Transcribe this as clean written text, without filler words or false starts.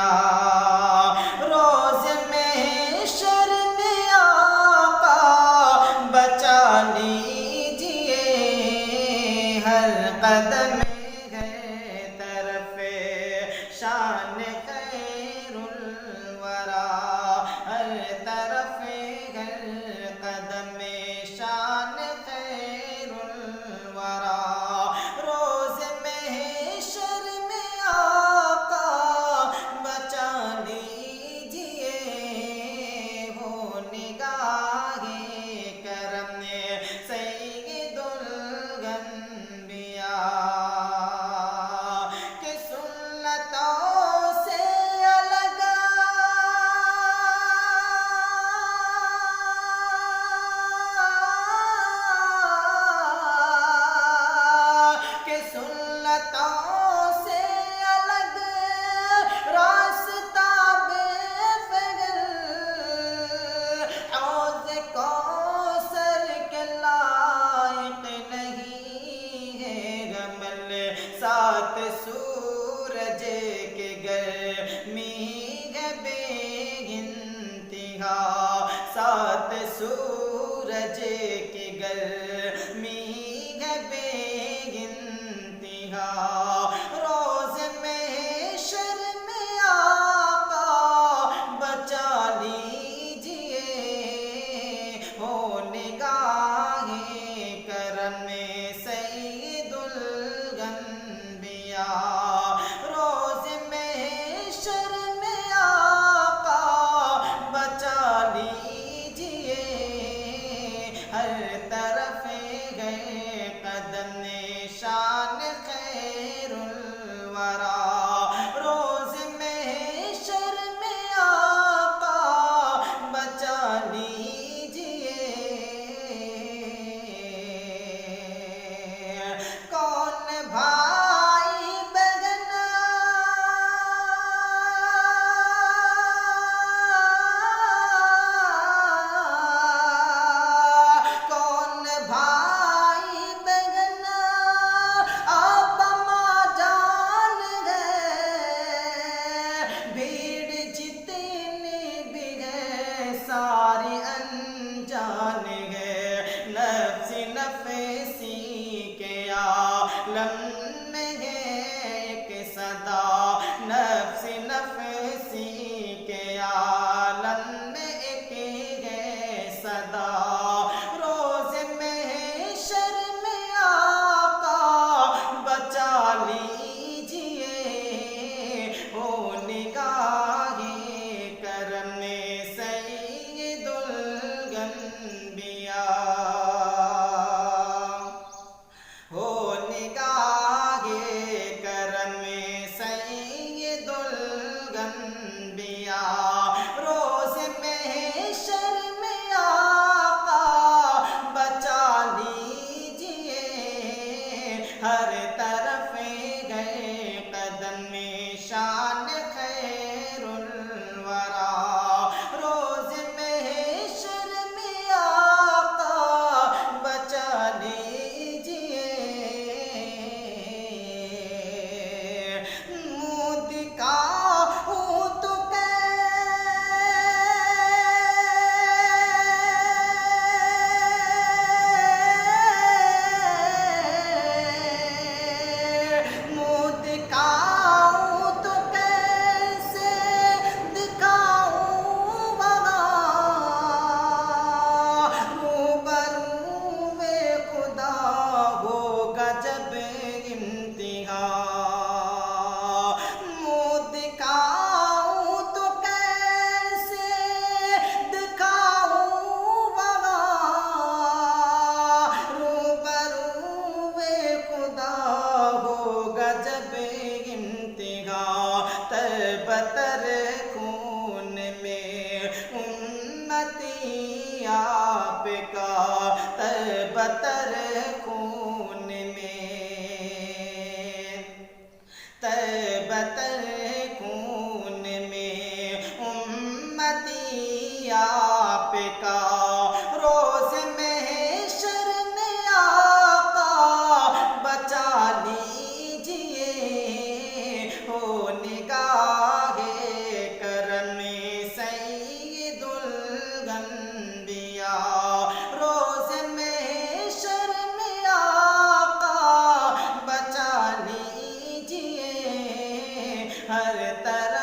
बिया। रोज़ महशर में आका बचा लीजिए, हर कदम है तरफ़े शान खैरुल वरा, हर तरफ हर कदम शान खैरुल वरा। रोज़ महशर में आका बचा लीजिए, हो निगाहे करम सैयदुल अंबिया के सुन्नतों से अलग के सुन्नतों से अलग रास्ता बेफिक्र, हौज़ कौसर के लायक नहीं है गमल, सात सूरज के गर्मी है बेइंतिहा, सात सूरज के गर्मी है बेइंतिहा। रोज़ महशर में आका बचा लीजिए, हो निगाहे करम सैयदुल अंबिया। रोज़ महशर में आका बचा लीजिए, हर तरफ गए कदम शान खैरुल वरा। रोज़ महशर में आका बचा लीजिए, कौन भाई बहना कौन भाई बहना आप माँ जान गए, भीड़ जितनी भी है सारी अनजान है, नफ्सी नफसी के आलम में है एक सदा, नफ्सी नफसी के आलम में एक है सदा। रोज़ महशर में आका बचा लीजिए, हो निगाहे करम सैयदुल अंबिया, हो निगाहे करम सैयदुल अंबिया। रोज़ महशर में आका बचा लीजिए, हर तरफ गए कदम शान खैरुल वरा। रोज़ महशर में आका बचा लीजिए, मुँह दिखाऊं तो मुँह दिखाऊं तो कैसे दिखाऊं वहाँ, रूबरू में खुदा होगा जब इम्तिहा। मुँह दिखाऊं तो कैसे दिखाऊं वहाँ, रूबरू में खुदा होगा जब इम्तिहा। तरबतर खून में उम्मती आपका, तरबतर खून में, तरबतर खून में उम्मती आपका। रोज़ महशर में आका बचा लीजिए, हो निगाहे हर तरफ